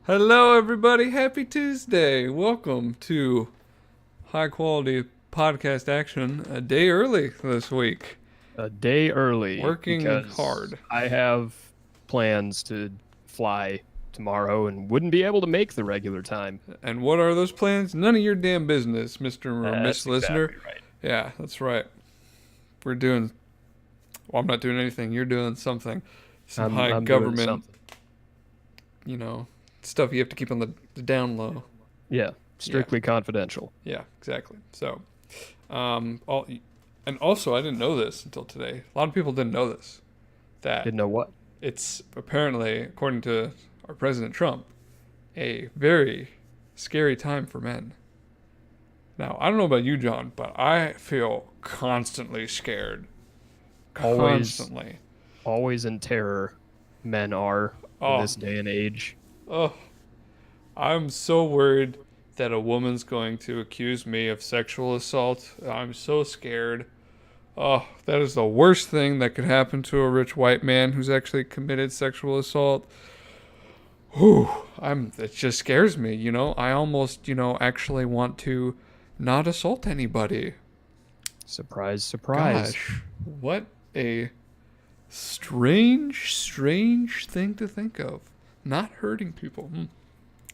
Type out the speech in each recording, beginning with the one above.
Hello, everybody. Happy Tuesday. Welcome to High Quality Podcast Action a day early this week. A day early Working because hard. I have plans to fly tomorrow and wouldn't be able to make the regular time. And what are those plans? None of your damn business, Mr. or Miss That's Listener. exactly right. Yeah, that's right. We're doing, well, I'm not doing anything. You're doing something. Some high I'm doing government, something. stuff you have to keep on the down low. Yeah, Yeah, strictly confidential. yeah, exactly. So, all, and also, I didn't know this until today. A lot of people didn't know this. That Didn't know what. it's apparently, according to our President Trump, a very scary time for men. Now, I don't know about you, John, but I feel constantly scared. Always, Constantly. always in terror. Men are in Oh, this day and age. oh, I'm so worried that a woman's going to accuse me of sexual assault. I'm so scared. Oh, that is the worst thing that could happen to a rich white man who's actually committed sexual assault. Whew, it just scares me, I almost, actually want to not assault anybody. Surprise, surprise. Gosh, what a strange thing to think of. Not hurting people.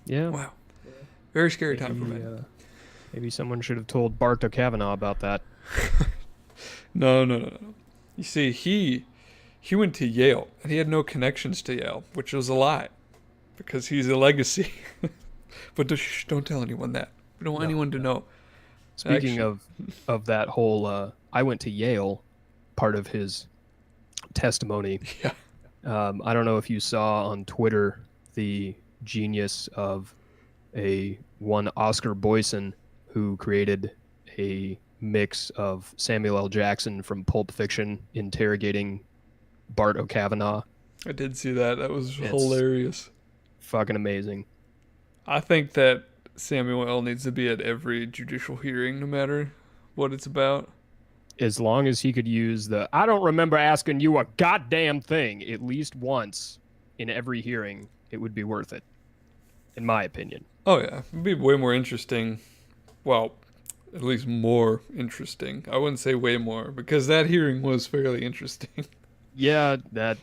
Yeah, Wow. Very scary time for maybe me. maybe someone should have told Bart Kavanaugh about that. No. You see, he went to Yale, and he had no connections to Yale, which was a lie, because he's a legacy. But don't tell anyone that. We don't want No, anyone to no. know. Speaking Actually, of that whole I went to Yale part of his testimony. yeah. I don't know if you saw on Twitter the genius of a one Oscar Boyson who created a mix of Samuel L. Jackson from Pulp Fiction interrogating Bart O'Kavanaugh. I did see that. That was It's hilarious. fucking amazing. I think that Samuel L. needs to be at every judicial hearing, no matter what it's about. As long as he could use the I don't remember asking you a goddamn thing at least once in every hearing, it would be worth it, in my opinion. Oh yeah, it'd be way more interesting. Well, at least more interesting. I wouldn't say way more because that hearing was fairly interesting, Yeah, that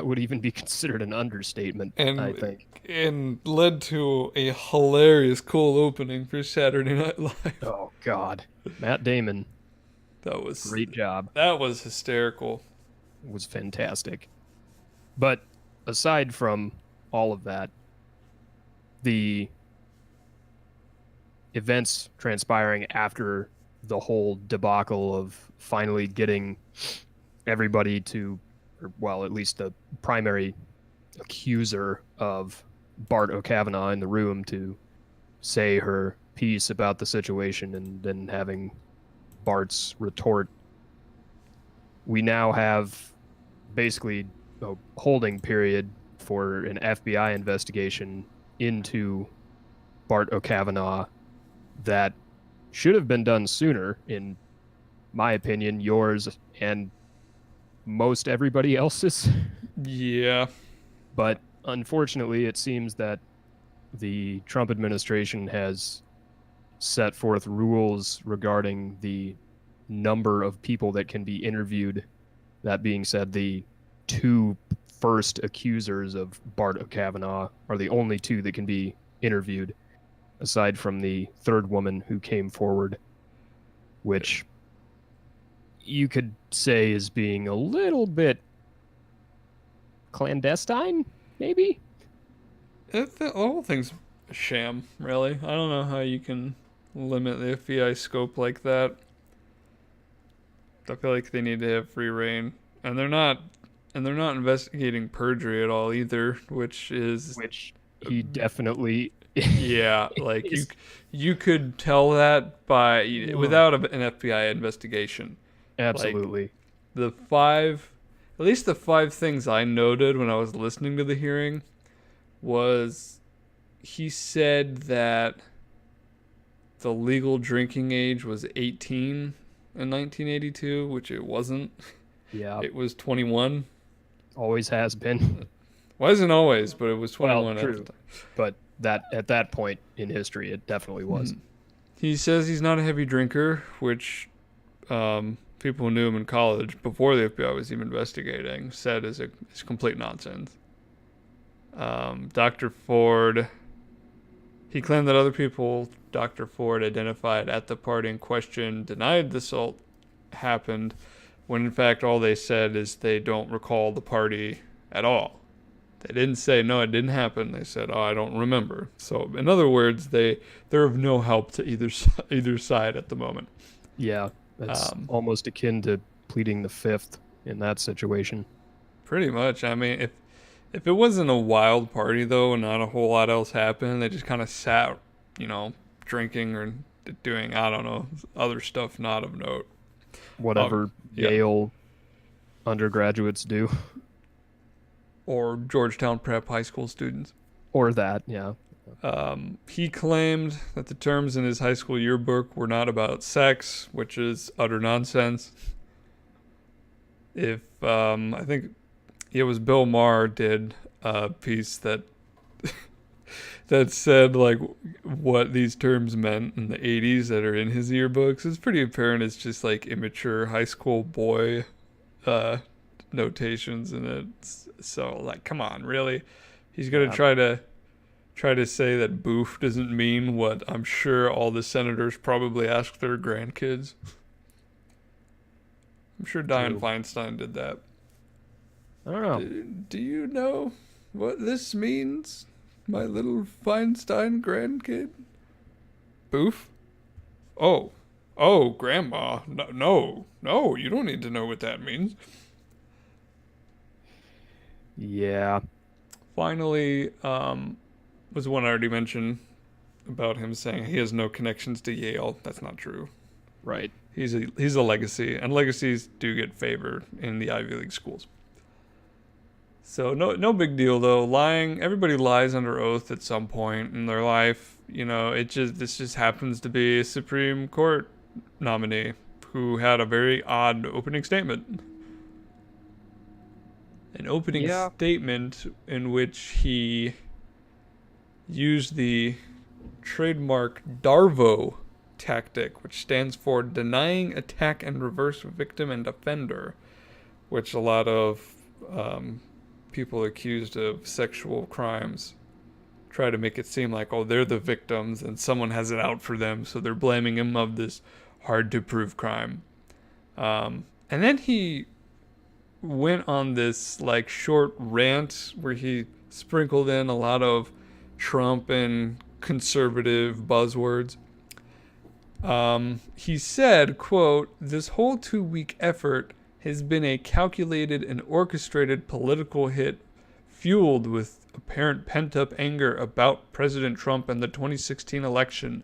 would even be considered an understatement, I and think. and led to a hilarious cold opening for Saturday Night Live. Oh God, Matt Damon, That was great job, that was hysterical. was fantastic. But aside from all of that, the events transpiring after the whole debacle of finally getting everybody to, or well, at least the primary accuser of Bart O'Kavanaugh in the room to say her piece about the situation and then having Bart's retort. We now have basically a holding period for an FBI investigation into Bart O'Kavanaugh that should have been done sooner, in my opinion, yours and most everybody else's. Yeah, But unfortunately, it seems that the Trump administration has set forth rules regarding the number of people that can be interviewed. That being said, the two first accusers of Bart O'Kavanaugh are the only two that can be interviewed, aside from the third woman who came forward, which you could say is being a little bit clandestine, maybe? the whole thing's a sham. Really, I don't know how you can limit the FBI scope like that. I feel like they need to have free reign, and they're not. And they're not investigating perjury at all either, which is Which he definitely yeah, like you is. you could tell that by Ugh. without an FBI investigation. Like Absolutely. the five, at least the five things I noted when I was listening to the hearing was he said that the legal drinking age was 18 in 1982, which it wasn't. Yeah, It was 21. always has been. Wasn't always, but it was Well, 21 at the true, but that at that point in history, it definitely was. time. He says he's not a heavy drinker, which people who knew him in college before the FBI was even investigating said is complete nonsense. Dr. Ford, he claimed that other people Dr. Ford identified at the party in question denied the assault happened, when in fact all they said is they don't recall the party at all. They didn't say no, it didn't happen. They said, "Oh, I don't remember." So, in other words, they're of no help to either side at the moment. Yeah, that's Um, almost akin to pleading the fifth in that situation. Pretty much. I mean, if it wasn't a wild party though, and not a whole lot else happened, they just kind of sat, you know, drinking or doing I don't know other stuff not of note. Um, Whatever yeah, Yale undergraduates do, or Georgetown Prep high school students. or that, yeah. He claimed that the terms in his high school yearbook were not about sex, which is utter nonsense. If I think it was Bill Maher did a piece that said like what these terms meant in the 80s that are in his yearbooks. It's pretty apparent it's just like immature high school boy uh, notations in it. So like, come on, really? He's gonna Yeah. try to say that boof doesn't mean what I'm sure all the senators probably ask their grandkids. I'm sure Dianne True. Feinstein did that. I don't know. Do you know what this means, my little Feinstein grandkid? Boof? Oh. Oh, Grandma. No, no, no, you don't need to know what that means. Yeah, Finally, was one I already mentioned about him saying he has no connections to Yale. That's not true. right. He's a legacy, and legacies do get favored in the Ivy League schools. So no big deal though. Lying, everybody lies under oath at some point in their life. You know, this just happens to be a Supreme Court nominee who had a very odd opening statement. An opening Yeah. statement in which he used the trademark DARVO tactic, which stands for denying attack and reverse victim and offender, which a lot of people accused of sexual crimes try to make it seem like, oh, they're the victims and someone has it out for them, so they're blaming him of this hard to prove crime. And then he went on this like short rant where he sprinkled in a lot of Trump and conservative buzzwords. He said, quote, "This whole 2 week effort has been a calculated and orchestrated political hit fueled with apparent pent up anger about President Trump and the 2016 election,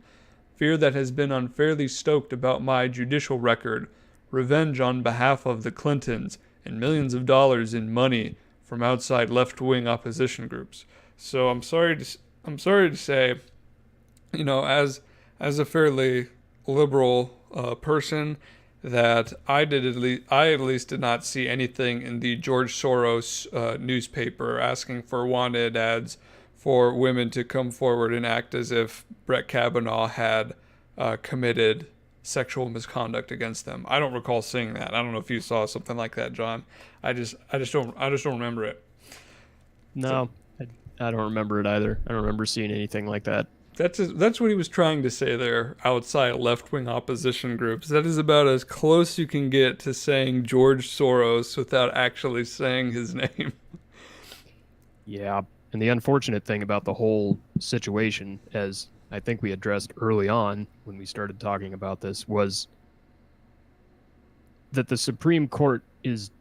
fear that has been unfairly stoked about my judicial record, revenge on behalf of the Clintons, and millions of dollars in money from outside left wing opposition groups." So I'm sorry to say, you know, as a fairly liberal person, that I at least did not see anything in the George Soros newspaper asking for wanted ads for women to come forward and act as if Brett Kavanaugh had committed sexual misconduct against them. I don't recall seeing that. I don't know if you saw something like that, John. I just don't remember it. So No, I don't remember it either. I don't remember seeing anything like that. that's what he was trying to say there outside left wing opposition groups. That is about as close you can get to saying George Soros without actually saying his name. Yeah. And the unfortunate thing about the whole situation, as I think we addressed early on when we started talking about this, was that the Supreme Court is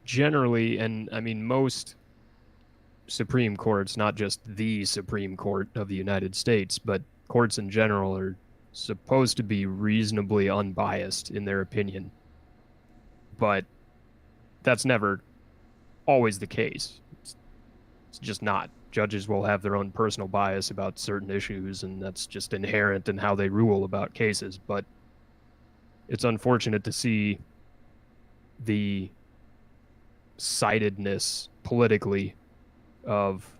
generally, and I mean, most Supreme Courts, not just the Supreme Court of the United States, but courts in general are supposed to be reasonably unbiased in their opinion. But that's never always the case. It's just not. Judges will have their own personal bias about certain issues, and that's just inherent in how they rule about cases. But it's unfortunate to see the sidedness politically of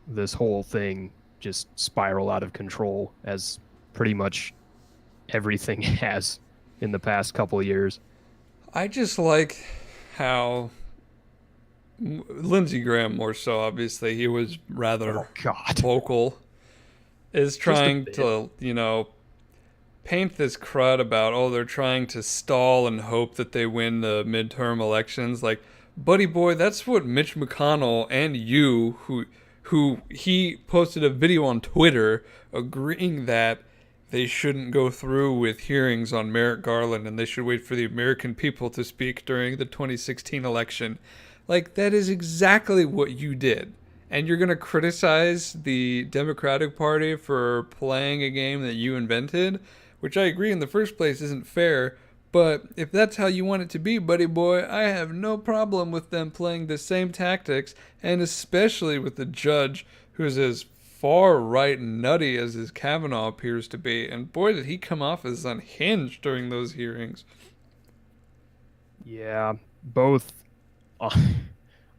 this whole thing just spiral out of control, as pretty much everything has in the past couple of years. I just like how Lindsey Graham, more so, obviously, he was rather Oh God, vocal, is just a trying bit. to, paint this crud about, oh, they're trying to stall and hope that they win the midterm elections. Like, buddy boy, that's what Mitch McConnell and you, who he posted a video on Twitter agreeing that they shouldn't go through with hearings on Merrick Garland and they should wait for the American people to speak during the 2016 election. Like, that is exactly what you did. And you're going to criticize the Democratic Party for playing a game that you invented, which I agree in the first place isn't fair. But if that's how you want it to be, buddy boy, I have no problem with them playing the same tactics, and especially with the judge who's as far right and nutty as his Kavanaugh appears to be. And boy, did he come off as unhinged during those hearings. Yeah, both.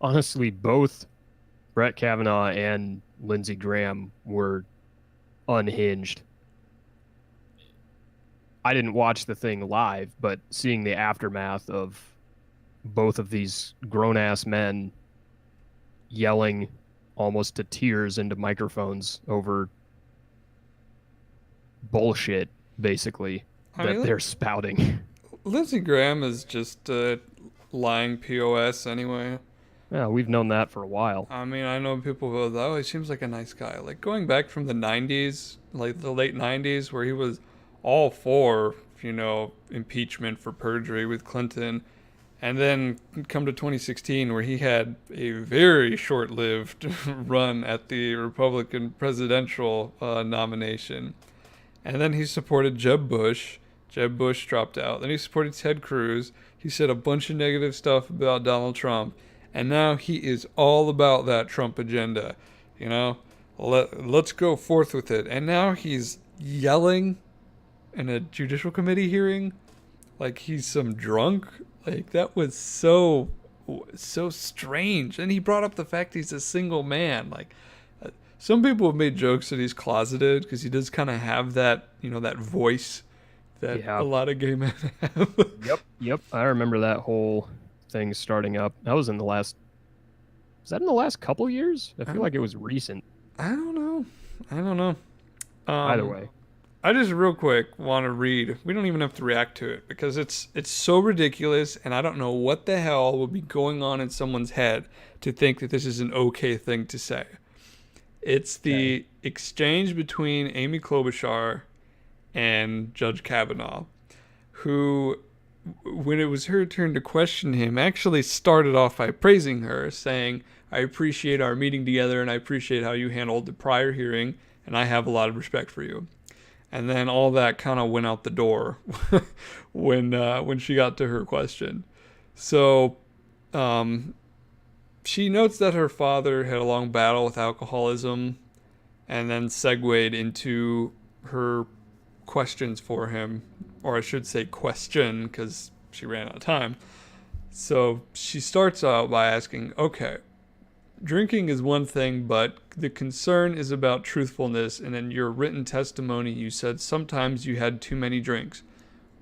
Honestly, both Brett Kavanaugh and Lindsey Graham were unhinged. I didn't watch the thing live, but seeing the aftermath of both of these grown ass men yelling almost to tears into microphones over bullshit, basically, I that mean, they're spouting. Lindsey Graham is just lying POS anyway. Yeah, we've known that for a while. I mean, I know people who go, oh, he seems like a nice guy. Like going back from the 90s, like the late 90s, where he was all for, impeachment for perjury with Clinton. And then come to 2016, where he had a very short lived run at the Republican presidential nomination. And then he supported Jeb Bush. Jeb Bush dropped out. Then he supported Ted Cruz. He said a bunch of negative stuff about Donald Trump. And now he is all about that Trump agenda. You know, let's go forth with it. And now he's yelling in a judicial committee hearing like he's some drunk. Like that was so strange. And he brought up the fact he's a single man. Like some people have made jokes that he's closeted because he does kind of have that, that voice that a Yeah. lot of gay men have. Yep. I remember that whole thing starting up. That was was that in the last couple years? I I feel don't, like it was recent. I don't know. I don't know. Either Um, way. I just real quick want to read. We don't even have to react to it because it's so ridiculous, and I don't know what the hell would be going on in someone's head to think that this is an okay thing to say. It's Okay. the exchange between Amy Klobuchar and Judge Kavanaugh, who, when it was her turn to question him, actually started off by praising her, saying, I appreciate our meeting together and I appreciate how you handled the prior hearing, and I have a lot of respect for you. And then all that kind of went out the door when she got to her question. So um, she notes that her father had a long battle with alcoholism, and then segued into her questions for him, or I should say question, because she ran out of time. So she starts out by asking, okay, drinking is one thing, but the concern is about truthfulness, and in your written testimony, you said sometimes you had too many drinks.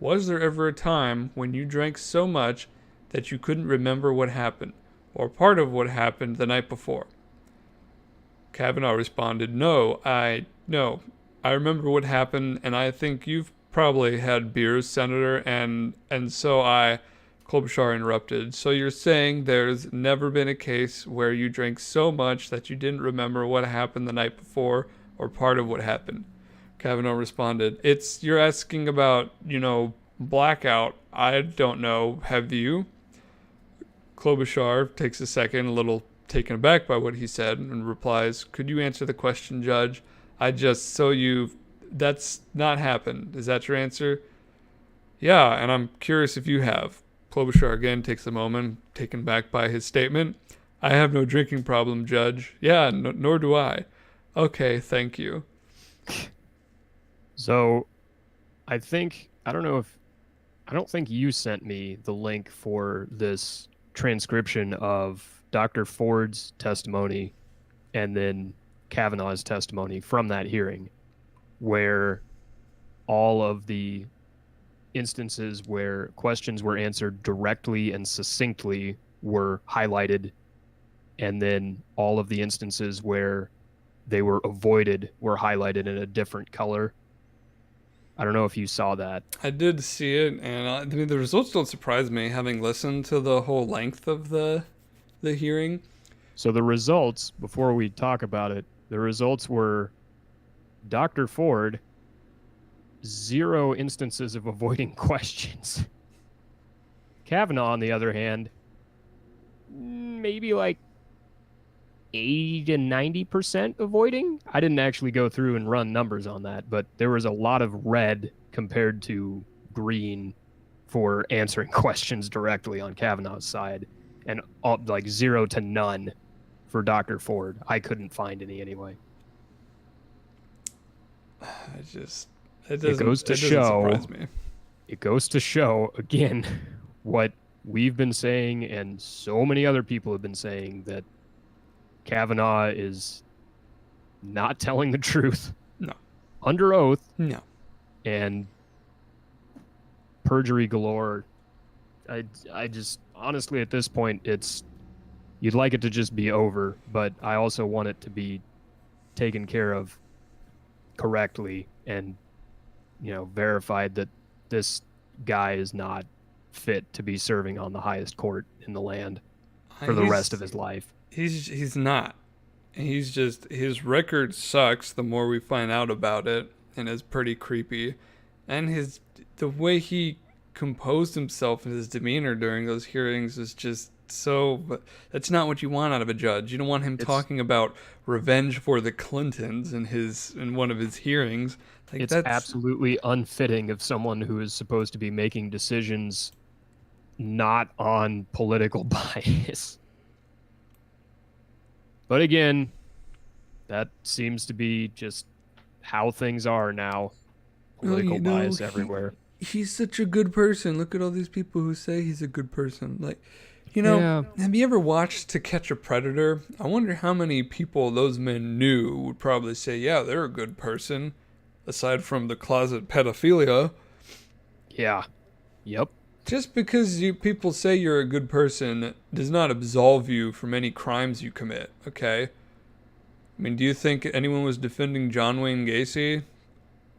Was there ever a time when you drank so much that you couldn't remember what happened, or part of what happened the night before? Kavanaugh responded, No. I remember what happened, and I think you've probably had beers, Senator, and so I. Klobuchar interrupted. So you're saying there's never been a case where you drank so much that you didn't remember what happened the night before or part of what happened? Kavanaugh responded, you're asking about, blackout. I don't know. Have you? Klobuchar takes a second, a little taken aback by what he said, and replies, Could you answer the question, Judge? That's not happened. Is that your answer? Yeah, and I'm curious if you have. Klobuchar again takes a moment, taken back by his statement. I have no drinking problem, Judge. Yeah, nor do I. Okay, thank you. So I don't know if, I don't think you sent me the link for this transcription of Dr. Ford's testimony and then Kavanaugh's testimony from that hearing, where all of the instances where questions were answered directly and succinctly were highlighted, and then all of the instances where they were avoided were highlighted in a different color. I don't know if you saw that. I did see it, and I mean the results don't surprise me, having listened to the whole length of the hearing. So the results, before we talk about it, the results were Dr. Ford, 0 instances of avoiding questions. Kavanaugh, on the other hand, maybe like 80 to 90% avoiding. I didn't actually go through and run numbers on that, but there was a lot of red compared to green for answering questions directly on Kavanaugh's side, and like 0 to none for Dr. Ford. I couldn't find any anyway. It doesn't surprise me. It goes to show again what we've been saying, and so many other people have been saying, that Kavanaugh is not telling the truth. No. Under oath. No. And perjury galore. I just, honestly, at this point, you'd like it to just be over, but I also want it to be taken care of correctly and, verified that this guy is not fit to be serving on the highest court in the land for the rest of his life. He's not. His record sucks the more we find out about it, and is pretty creepy. And the way he composed himself and his demeanor during those hearings is just so. That's not what you want out of a judge. You don't want him talking about revenge for the Clintons in one of his hearings. It's absolutely unfitting of someone who is supposed to be making decisions not on political bias. But again, that seems to be just how things are now. Political bias everywhere. He's such a good person. Look at all these people who say he's a good person. Have you ever watched To Catch a Predator? I wonder how many people those men knew would probably say, yeah, they're a good person, aside from the closet pedophilia. Yeah. Yep. Just because people say you're a good person does not absolve you from any crimes you commit, okay? I mean, do you think anyone was defending John Wayne Gacy?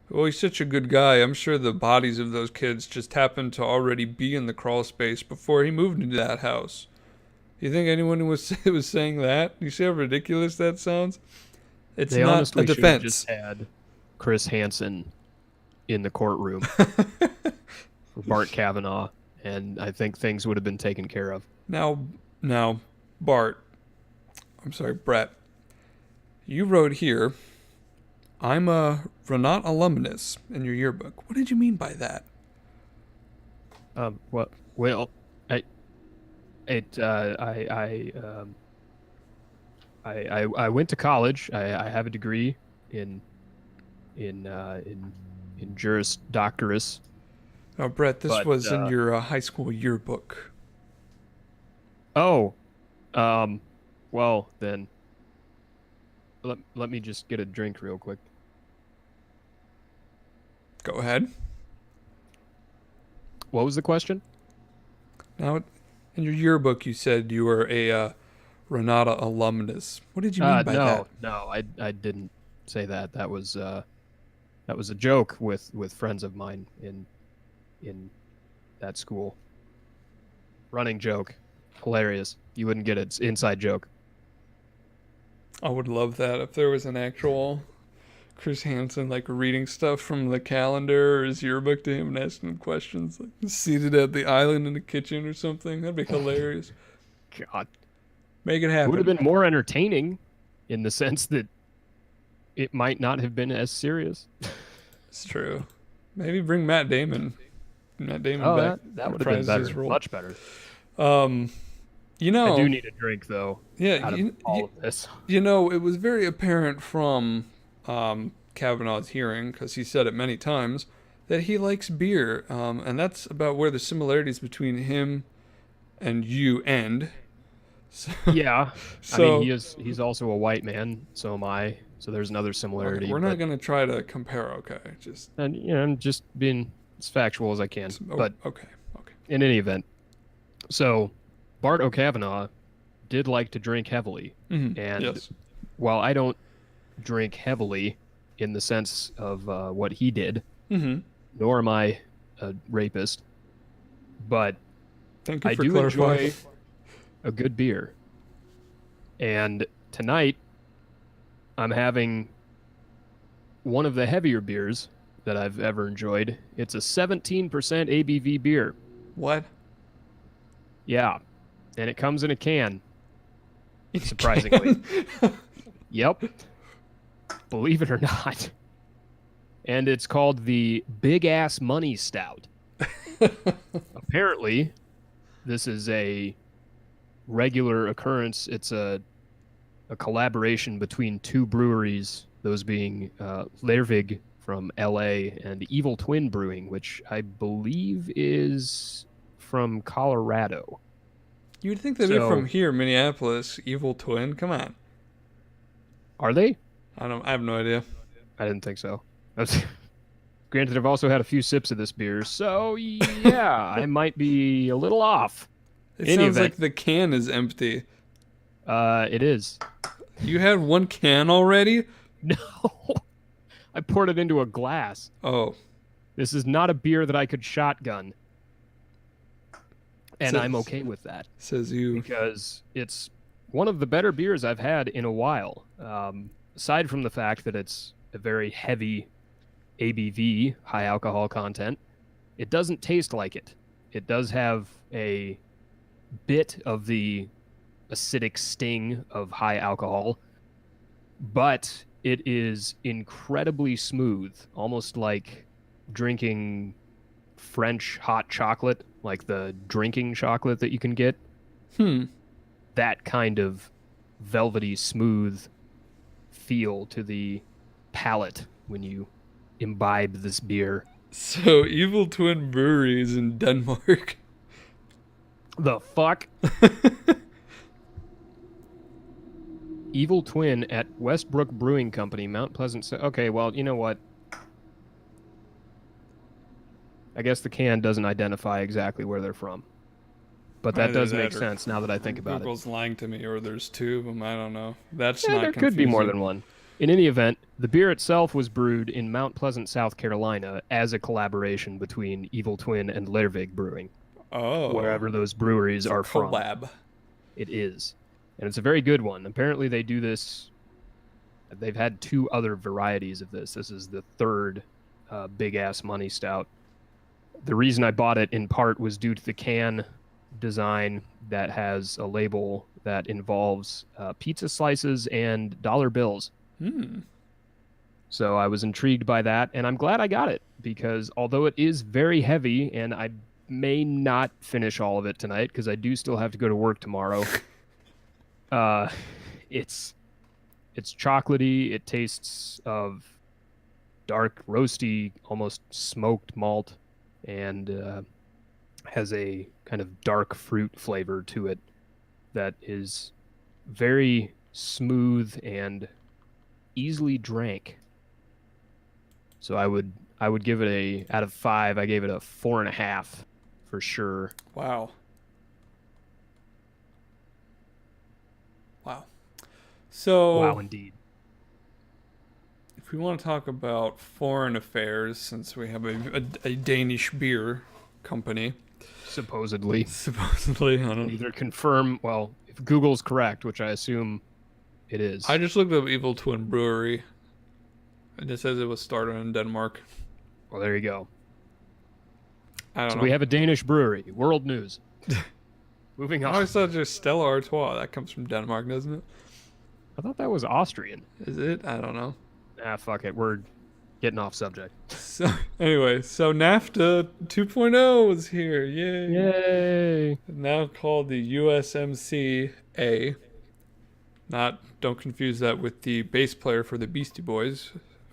Well, he's such a good guy. I'm sure the bodies of those kids just happened to already be in the crawl space before he moved into that house. You think anyone was saying that? You see how ridiculous that sounds? It's they not a defense. Have just had Chris Hansen in the courtroom for Bart Kavanaugh, and I think things would have been taken care of. Now, Brett, you wrote here, I'm a Renat alumnus in your yearbook. What did you mean by that? I went to college. I have a degree in Juris Doctoris. Now, Brett, this was in your high school yearbook. Oh, well then, let me just get a drink real quick. Go ahead. What was the question? Now, in your yearbook, you said you were a Renata alumnus. What did you mean by that? No, I didn't say that. That was a joke with friends of mine in that school. Running joke, hilarious. You wouldn't get it. It's inside joke. I would love that if there was an actual Chris Hansen reading stuff from the calendar or his yearbook to him and asking him questions, seated at the island in the kitchen or something. That'd be hilarious. God, make it happen. It would have been more entertaining, in the sense that it might not have been as serious. It's true. Maybe bring Matt Damon. Matt Damon back. That would have been better. Much better. I do need a drink though. Yeah, all of this. It was very apparent from Kavanaugh's hearing, because he said it many times, that he likes beer, and that's about where the similarities between him and you end. So, Yeah. I mean, so he's also a white man, so am I. So there's another okay, similarity, we're not but gonna try to compare. Okay, just and I'm just being as factual as I can. oh, But okay, okay. in any event, so Bart O'Kavanaugh did like to drink heavily, and Yes. while I don't drink heavily in the sense of what he did, Mm-hmm. nor am I a rapist, but Thank you I for do clarifying. enjoy a good beer. And tonight I'm having one of the heavier beers that I've ever enjoyed. It's a 17% ABV beer. What? Yeah, and it comes in a can, You surprisingly. can. Yep, believe it or not. And it's called the Big Ass Money Stout. Apparently, this is a regular occurrence. It's a collaboration between two breweries, those being Lervig from LA and Evil Twin Brewing, which I believe is from Colorado. You would think they'd be from So, here, Minneapolis. Evil Twin. Come on. are they? I don't. I have no idea. I didn't think so. Granted, I've also had a few sips of this beer, so yeah, I might be a little off. It In any sounds event, like the can is empty. it is. You had one can already? No, I poured it into a glass. Oh, This is not a beer that I could shotgun, and I'm says okay with that says you. because it's one of the better beers I've had in a while. Aside from the fact that it's a very heavy ABV, high alcohol content, it doesn't taste like it. It does have a bit of the acidic sting of high alcohol, but it is incredibly smooth, almost like drinking French hot chocolate, like the drinking chocolate that you can get. Hmm. That kind of velvety smooth feel to the palate when you imbibe this beer. So Evil Twin Brewery is in Denmark. The fuck? Evil Twin at Westbrook Brewing Company, Mount Pleasant. Okay, well, you know what? I guess the can doesn't identify exactly where they're from. But that Either does make that or sense now that I think about it. Google's lying to me, or there's two of them. I don't know. That's Yeah, not there could be more confusing. than one. In any event, the beer itself was brewed in Mount Pleasant, South Carolina, as a collaboration between Evil Twin and Lervig Brewing, Oh, wherever those breweries it's a are from. collab. It is. And it's a very good one. Apparently, they do this. They've had two other varieties of this. This is the third big ass money stout. The reason I bought it in part was due to the can design that has a label that involves pizza slices and dollar bills. Hmm. So I was intrigued by that, and I'm glad I got it because although it is very heavy, and I may not finish all of it tonight because I do still have to go to work tomorrow. uh, it's chocolatey. It tastes of dark, roasty, almost smoked malt, and has a kind of dark fruit flavor to it that is very smooth and easily drank. So I would give it a out of 5. I gave it a 4.5 for sure. Wow. Wow. So, Wow, indeed. if we want to talk about foreign affairs, since we have a Danish beer company, Supposedly, supposedly, I don't. either confirm. Well, if Google's correct, which I assume it is. I just looked up Evil Twin Brewery, and it says it was started in Denmark. Well, there you go. I don't So know. we have a Danish brewery. World news. Moving I on. always thought just Stella Artois. That comes from Denmark, doesn't it? I thought that was Austrian. Is it? I don't know. Ah, fuck it. We're getting off subject. So anyway, so NAFTA 2.0 is here. Yay! Yay. Now called the USMCA. Don't confuse that with the bass player for the Beastie Boys.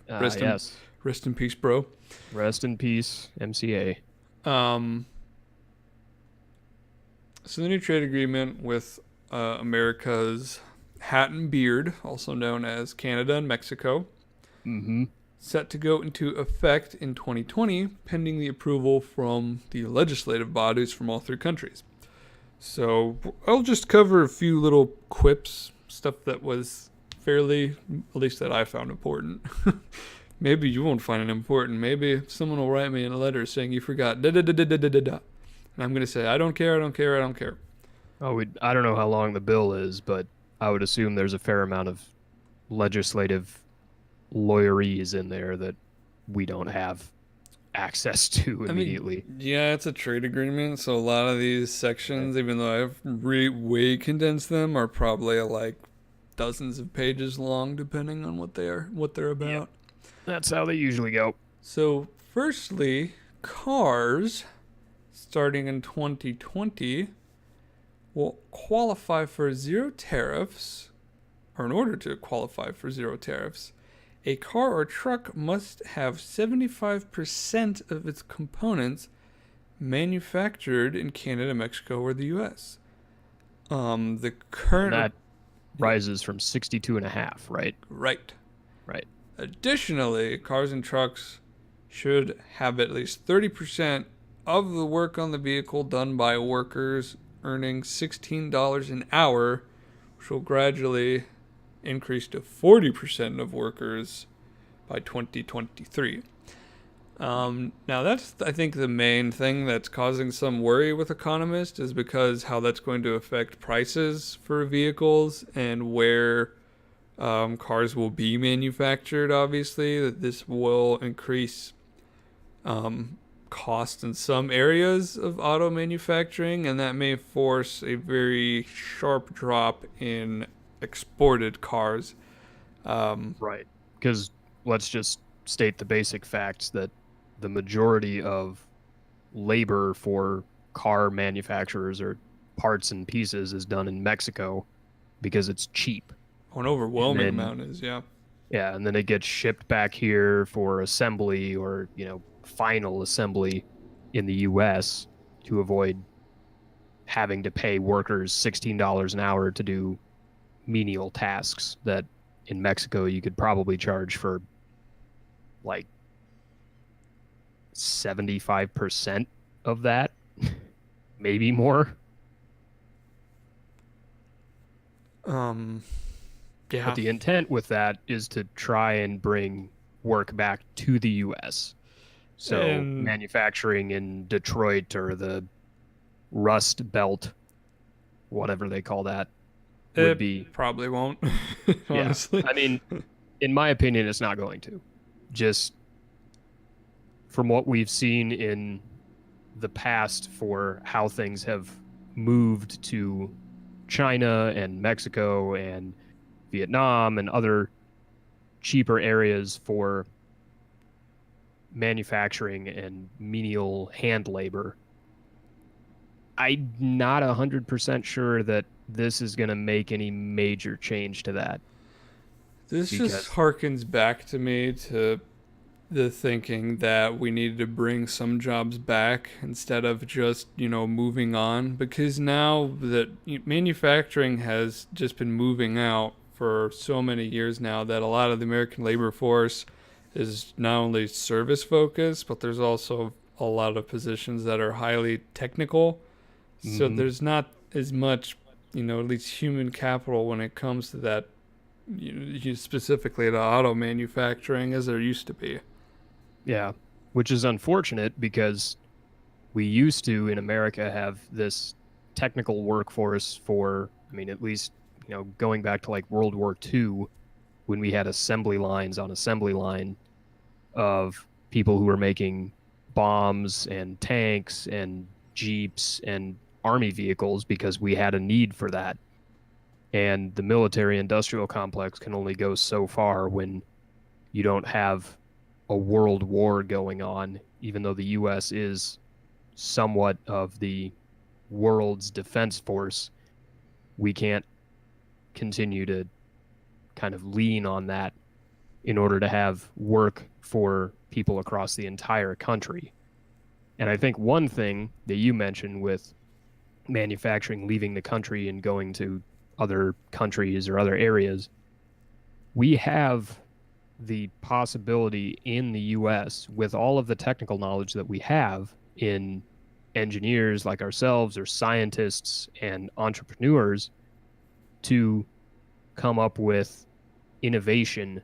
Rest in Yes. rest in peace, bro. Rest in peace, MCA. So the new trade agreement with America's hat and beard, also known as Canada and Mexico, Mm-hmm. set to go into effect in 2020, pending the approval from the legislative bodies from all three countries. So I'll just cover a few little quips, stuff that was fairly, at least that I found important. Maybe you won't find it important. Maybe someone will write me in a letter saying you forgot da da da da da da da da. And I'm gonna say I don't care, I don't care, I don't care. Oh, I don't know how long the bill is, but I would assume there's a fair amount of legislative lawyerese in there that we don't have access to immediately. Yeah, it's a trade agreement, so a lot of these sections, even though I've way condensed them, are probably like dozens of pages long, depending on what they're about. Yep. That's how they usually go. So, firstly, cars, starting in 2020, will qualify for zero tariffs, or in order to qualify for zero tariffs, a car or truck must have 75% of its components manufactured in Canada, Mexico, or the U.S. The current... That rises from 62 and a half, right? Right. Right. Additionally, cars and trucks should have at least 30% of the work on the vehicle done by workers earning $16 an hour, which will gradually increase to 40% of workers by 2023. Now that's, I think, the main thing that's causing some worry with economists, is because how that's going to affect prices for vehicles and where cars will be manufactured. Obviously, that this will increase cost in some areas of auto manufacturing, and that may force a very sharp drop in exported cars. Right. Because let's just state the basic facts that the majority of labor for car manufacturers or parts and pieces is done in Mexico because it's cheap. An overwhelming amount is, yeah. Yeah, and then it gets shipped back here for assembly or, final assembly in the US to avoid having to pay workers $16 an hour to do menial tasks that in Mexico you could probably charge for like 75% of that, maybe more. Yeah. But the intent with that is to try and bring work back to the US. So manufacturing in Detroit or the Rust Belt, whatever they call that, would be probably won't. Honestly, yeah. I mean, in my opinion, it's not going to. Just from what we've seen in the past for how things have moved to China and Mexico and Vietnam and other cheaper areas for manufacturing and menial hand labor, I'm not 100% sure that this is going to make any major change to that. This just harkens back to me to the thinking that we needed to bring some jobs back instead of just, moving on, because now that manufacturing has just been moving out for so many years now that a lot of the American labor force is not only service focused, but there's also a lot of positions that are highly technical. Mm-hmm. So there's not as much, at least human capital when it comes to that, specifically to auto manufacturing, as there used to be. Yeah, which is unfortunate because we used to in America have this technical workforce for, at least, going back to like World War II, when we had assembly lines on assembly line of people who were making bombs and tanks and jeeps and army vehicles because we had a need for that. And the military industrial complex can only go so far when you don't have a world war going on, even though the U.S. is somewhat of the world's defense force. We can't continue to kind of lean on that in order to have work for people across the entire country. And I think one thing that you mentioned with manufacturing leaving the country and going to other countries or other areas. We have the possibility in the US, with all of the technical knowledge that we have in engineers like ourselves or scientists and entrepreneurs, to come up with innovation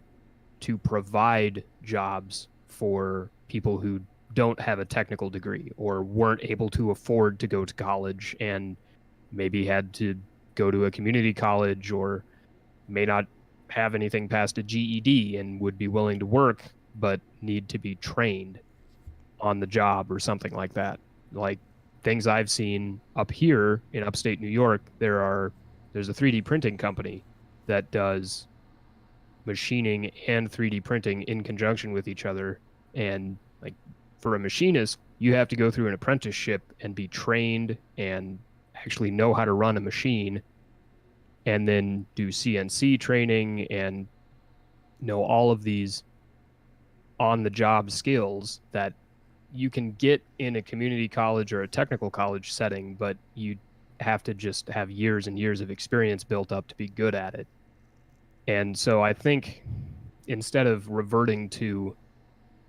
to provide jobs for people who don't have a technical degree or weren't able to afford to go to college and maybe had to go to a community college, or may not have anything past a GED and would be willing to work but need to be trained on the job or something like that. Like things I've seen up here in upstate New York, there's a 3D printing company that does machining and 3D printing in conjunction with each other. And like for a machinist, you have to go through an apprenticeship and be trained and actually know how to run a machine, and then do CNC training and know all of these on the job skills that you can get in a community college or a technical college setting, but you have to just have years and years of experience built up to be good at it. And so I think instead of reverting to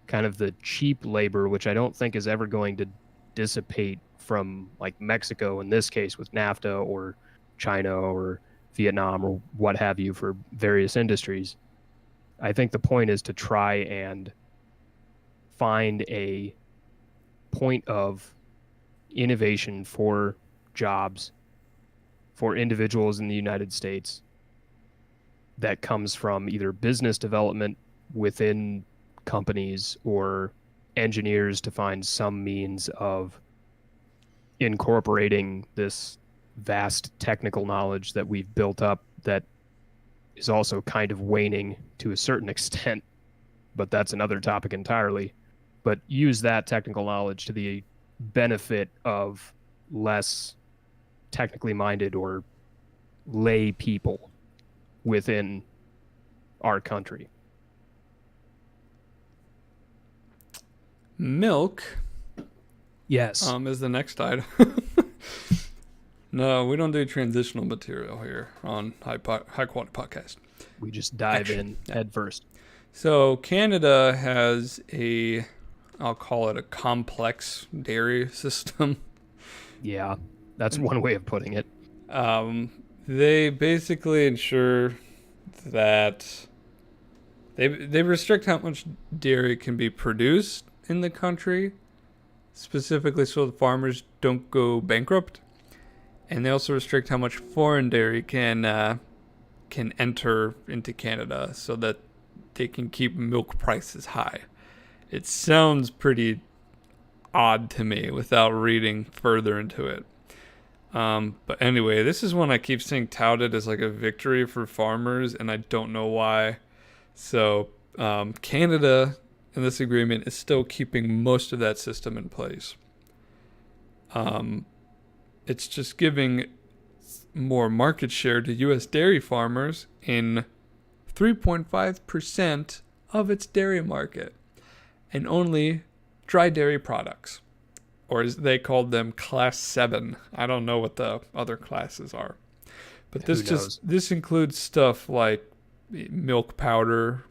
kind of the cheap labor, which I don't think is ever going to dissipate from like Mexico in this case with NAFTA, or China or Vietnam or what have you for various industries, I think the point is to try and find a point of innovation for jobs for individuals in the United States that comes from either business development within companies or engineers to find some means of incorporating this vast technical knowledge that we've built up that is also kind of waning to a certain extent, but that's another topic entirely. But use that technical knowledge to the benefit of less technically minded or lay people within our country. Milk. Yes. Is the next item. No, we don't do transitional material here on High Quality Podcast. We just dive in head first. So Canada has I'll call it a complex dairy system. Yeah, that's one way of putting it. They basically ensure that they restrict how much dairy can be produced in the country, specifically so the farmers don't go bankrupt. And they also restrict how much foreign dairy can enter into Canada so that they can keep milk prices high. It sounds pretty odd to me without reading further into it. But anyway, this is one I keep seeing touted as like a victory for farmers, and I don't know why. So Canada in this agreement is still keeping most of that system in place. It's just giving more market share to U.S. dairy farmers in 3.5% of its dairy market, and only dry dairy products, or as they called them, Class 7. I don't know what the other classes are, but this includes stuff like milk powder,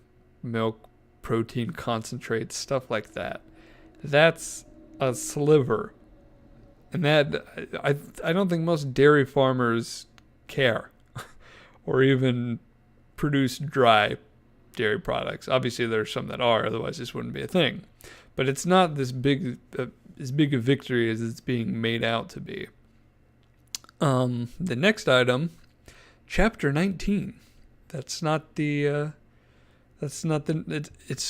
milk protein concentrates, stuff like that. That's a sliver. And that I don't think most dairy farmers care or even produce dry dairy products. Obviously, there's some that are, otherwise this wouldn't be a thing. But it's not this big a victory as it's being made out to be. The next item, Chapter 19. It's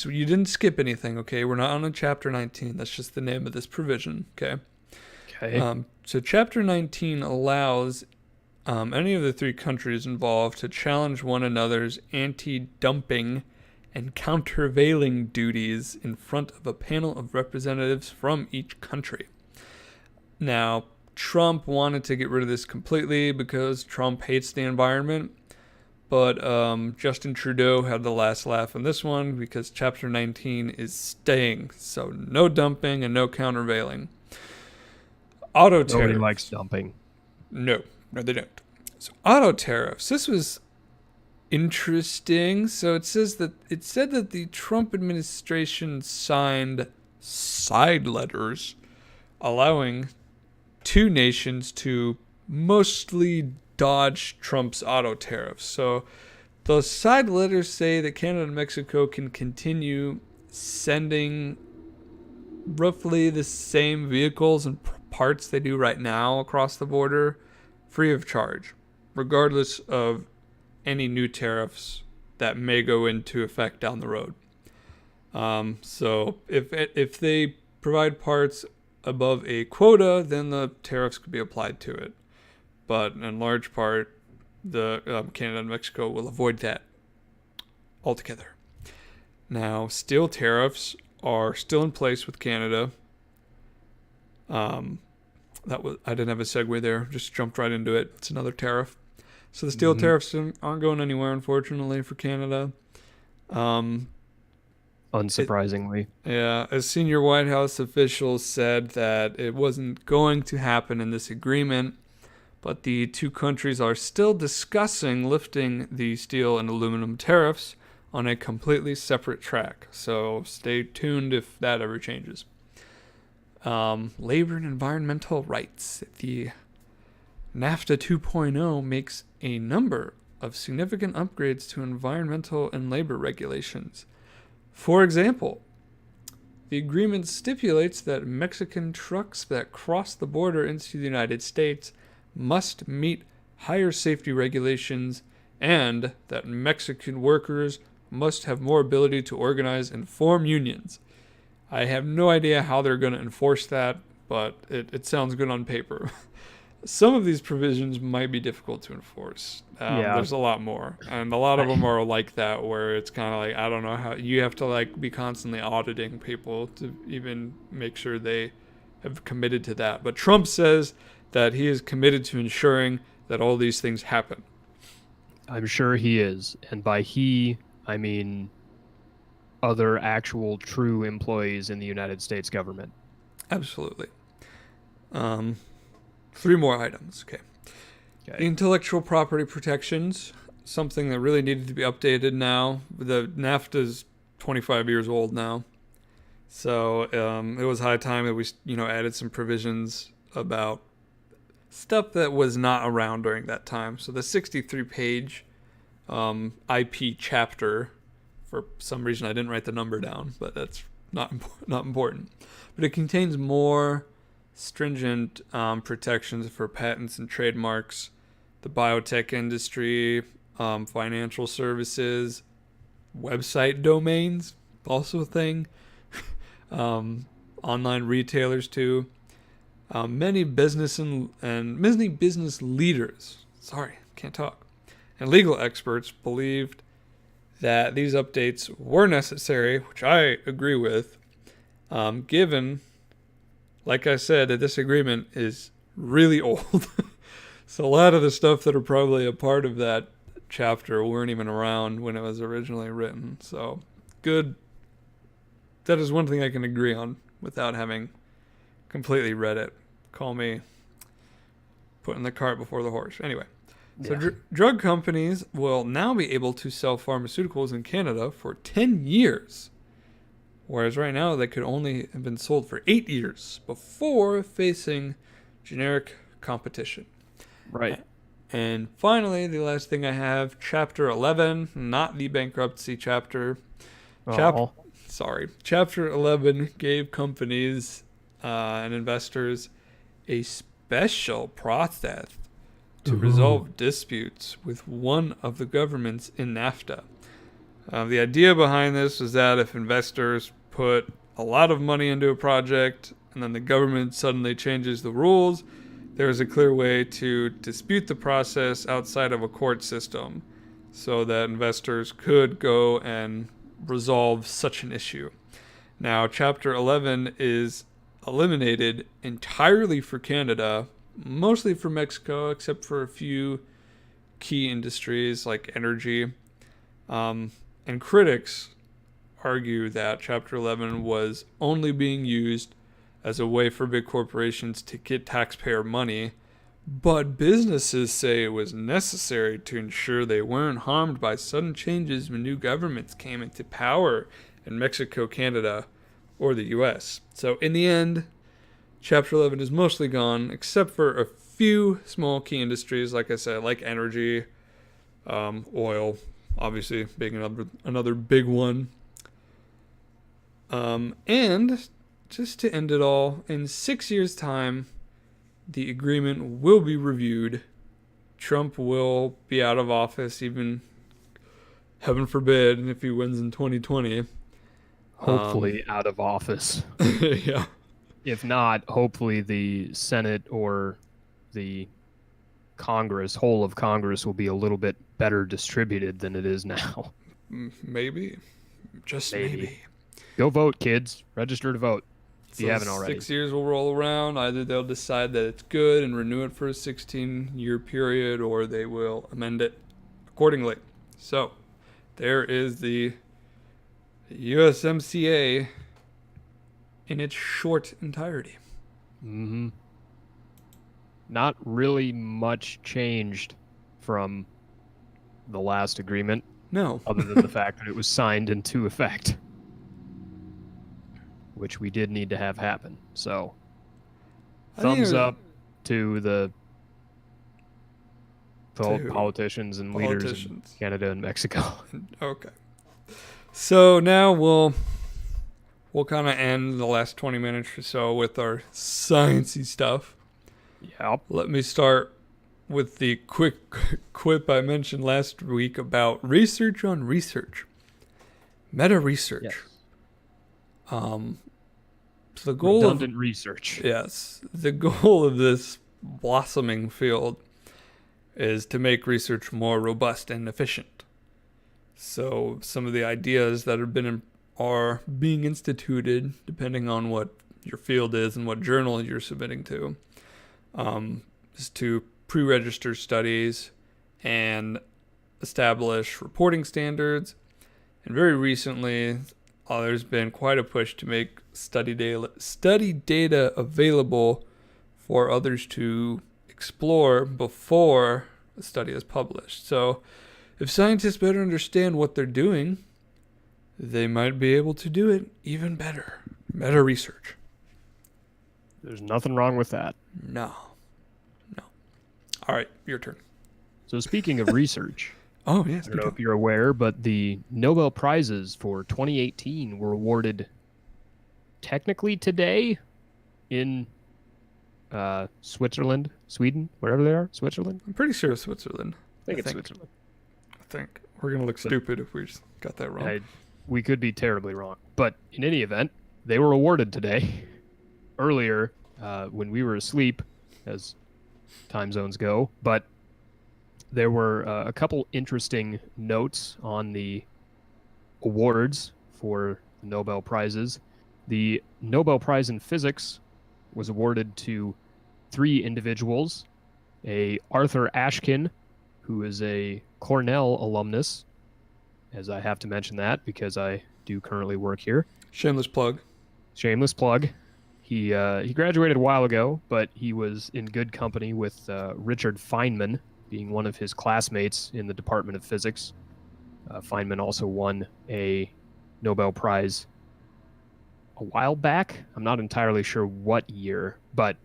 you didn't skip anything, okay? We're not on a Chapter 19. That's just the name of this provision, okay? Okay. So Chapter 19 allows any of the three countries involved to challenge one another's anti-dumping and countervailing duties in front of a panel of representatives from each country. Now, Trump wanted to get rid of this completely because Trump hates the environment, but Justin Trudeau had the last laugh on this one because Chapter 19 is staying, so no dumping and no countervailing. Auto tariff. Nobody likes dumping. No, they don't. So auto tariffs. This was interesting. So it said that the Trump administration signed side letters allowing two nations to mostly dodge Trump's auto tariffs. So those side letters say that Canada and Mexico can continue sending roughly the same vehicles and parts they do right now across the border free of charge, regardless of any new tariffs that may go into effect down the road. So if they provide parts above a quota, then the tariffs could be applied to it. But in large part, the Canada and Mexico will avoid that altogether. Now, steel tariffs are still in place with Canada. I didn't have a segue there; just jumped right into it. It's another tariff. So the steel tariffs aren't going anywhere, unfortunately, for Canada. Unsurprisingly. A senior White House official said that it wasn't going to happen in this agreement, but the two countries are still discussing lifting the steel and aluminum tariffs on a completely separate track. So stay tuned if that ever changes. Labor and environmental rights. The NAFTA 2.0 makes a number of significant upgrades to environmental and labor regulations. For example, the agreement stipulates that Mexican trucks that cross the border into the United States must meet higher safety regulations and that Mexican workers must have more ability to organize and form unions. I have no idea how they're going to enforce that, but it sounds good on paper. Some of these provisions might be difficult to enforce. There's a lot more, and a lot of them are like that, where it's kind of like, I don't know how you have to like be constantly auditing people to even make sure they have committed to that. But Trump says that he is committed to ensuring that all these things happen. I'm sure he is, and by he, I mean other actual true employees in the United States government. Absolutely. 3 more items. Okay. The intellectual property protections, something that really needed to be updated now. The NAFTA is 25 years old now. So it was high time that we added some provisions about stuff that was not around during that time. So the 63-page IP chapter, for some reason I didn't write the number down, but that's not important. But it contains more stringent protections for patents and trademarks, the biotech industry, financial services, website domains, also a thing, online retailers too. Many business and many business leaders, and legal experts believed that these updates were necessary, which I agree with, given, like I said, that this agreement is really old. So a lot of the stuff that are probably a part of that chapter weren't even around when it was originally written. So good. That is one thing I can agree on without having completely read it. Call me putting the cart before the horse. Anyway. So drug companies will now be able to sell pharmaceuticals in Canada for 10 years, whereas right now they could only have been sold for 8 years before facing generic competition. Right. And finally, the last thing I have, Chapter 11, not the bankruptcy chapter. Chapter 11 gave companies and investors a special process to resolve disputes with one of the governments in NAFTA. The idea behind this was that if investors put a lot of money into a project and then the government suddenly changes the rules, there is a clear way to dispute the process outside of a court system so that investors could go and resolve such an issue. Now, Chapter 11 is eliminated entirely for Canada, mostly for Mexico, except for a few key industries like energy. And critics argue that Chapter 11 was only being used as a way for big corporations to get taxpayer money But businesses say it was necessary to ensure they weren't harmed by sudden changes when new governments came into power in Mexico, Canada, or the US. So, in the end, Chapter 11 is mostly gone, except for a few small key industries, like I said, like energy, oil, obviously being another big one. And just to end it all, in 6 years' time, the agreement will be reviewed. Trump will be out of office, even heaven forbid, if he wins in 2020. Hopefully out of office. Yeah. If not, hopefully the Senate or the Congress, whole of Congress, will be a little bit better distributed than it is now. Maybe. Just maybe. Go vote, kids. Register to vote if you haven't already. 6 years will roll around. Either they'll decide that it's good and renew it for a 16-year period, or they will amend it accordingly. So, there is the USMCA in its short entirety. Mm-hmm. Not really much changed from the last agreement. No. Other than the fact that it was signed into effect, which we did need to have happen. So, thumbs up to the politicians and leaders in Canada and Mexico. Okay. So now we'll kind of end the last 20 minutes or so with our sciencey stuff. Yep. Let me start with the quick quip I mentioned last week about research on research. Meta-research. Yes. So the goal redundant research. Yes. The goal of this blossoming field is to make research more robust and efficient. So some of the ideas that are being instituted, depending on what your field is and what journal you're submitting to, is to pre-register studies and establish reporting standards. And very recently, there's been quite a push to make study data available for others to explore before a study is published. So if scientists better understand what they're doing, they might be able to do it even better. Meta research. There's nothing wrong with that. No. All right, your turn. So speaking of research, oh yes, I don't know if you're aware, but the Nobel Prizes for 2018 were awarded technically today in Switzerland, Sweden, wherever they are, Switzerland. I'm pretty sure it's Switzerland. I think it's Switzerland. I think we're gonna look stupid if we just got that wrong. We could be terribly wrong, but in any event, they were awarded today. Earlier, when we were asleep, as time zones go, but there were a couple interesting notes on the awards for the Nobel Prizes. The Nobel Prize in Physics was awarded to 3 individuals: a Arthur Ashkin, who is a Cornell alumnus, as I have to mention that because I do currently work here. Shameless plug. He graduated a while ago, but he was in good company with Richard Feynman, being one of his classmates in the Department of Physics. Feynman also won a Nobel Prize a while back. I'm not entirely sure what year, but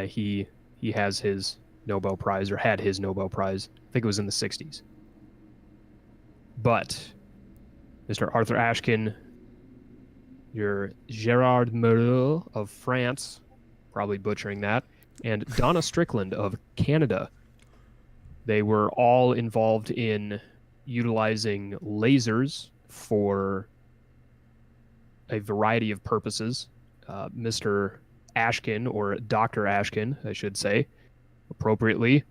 he has his Nobel Prize, or had his Nobel Prize. I think it was in the 60s. But Mr. Arthur Ashkin, your Gérard Moreau of France, probably butchering that, and Donna Strickland of Canada. They were all involved in utilizing lasers for a variety of purposes. Mr. Ashkin, or Dr. Ashkin, I should say, appropriately,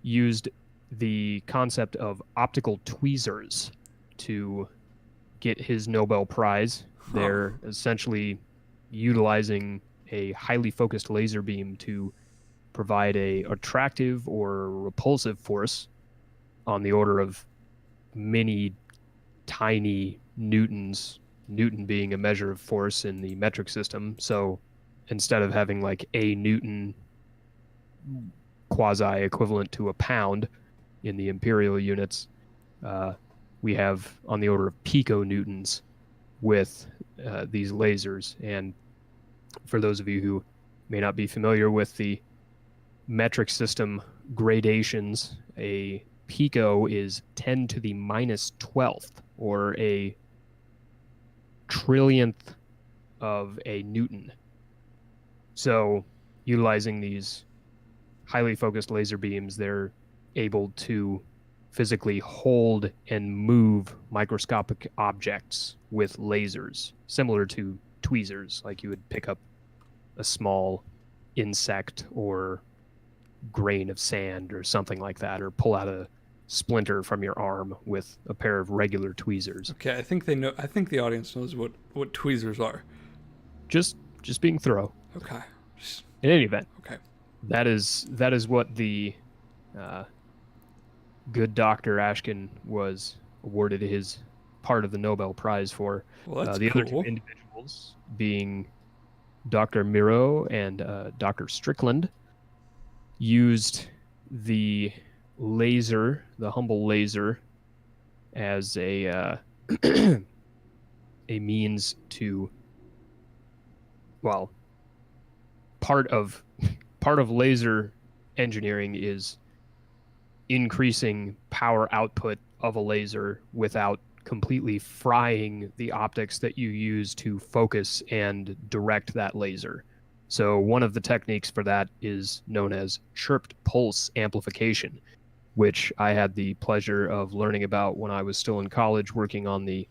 used the concept of optical tweezers to get his Nobel Prize. They're essentially utilizing a highly focused laser beam to provide a attractive or repulsive force on the order of many tiny newtons, Newton being a measure of force in the metric system. So instead of having like a Newton quasi equivalent to a pound in the imperial units. We have on the order of piconewtons with these lasers. And for those of you who may not be familiar with the metric system gradations, a pico is 10 to the minus 12th, or a trillionth of a newton. So utilizing these highly focused laser beams, they're able to physically hold and move microscopic objects with lasers, similar to tweezers, like you would pick up a small insect or grain of sand or something like that, or pull out a splinter from your arm with a pair of regular tweezers. Okay, I think they know. I think the audience knows what tweezers are. Just being thorough. Okay. In any event, Okay. that is what the good Dr. Ashkin was awarded his part of the Nobel Prize for. Well, that's the cool. other two individuals being Dr. Miro and Dr. Strickland used the laser, the humble laser, as a a means to, well, part of laser engineering is increasing power output of a laser without completely frying the optics that you use to focus and direct that laser. So one of the techniques for that is known as chirped pulse amplification, which I had the pleasure of learning about when I was still in college working on the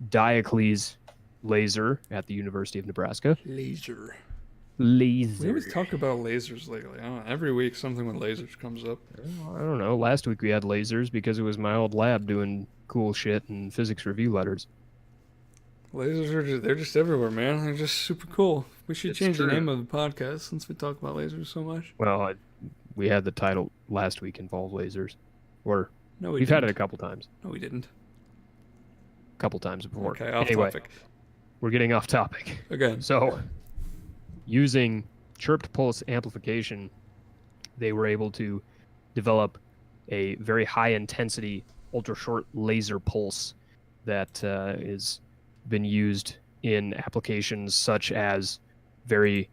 Diocles laser at the University of Nebraska. Laser. Laser. We always talk about lasers lately. I don't know, every week something with lasers comes up. I don't know. Last week we had lasers because it was my old lab doing cool shit and physics review letters. Lasers are they're just everywhere, man. They're just super cool. We should change true. the name of the podcast since we talk about lasers so much. Well, we had the title last week involve lasers. Or No, we've had it a couple times. No, we didn't. A couple times before. Okay, off anyway, topic. We're getting off topic. Again. So, using chirped pulse amplification, they were able to develop a very high intensity, ultra short laser pulse that is been used in applications such as very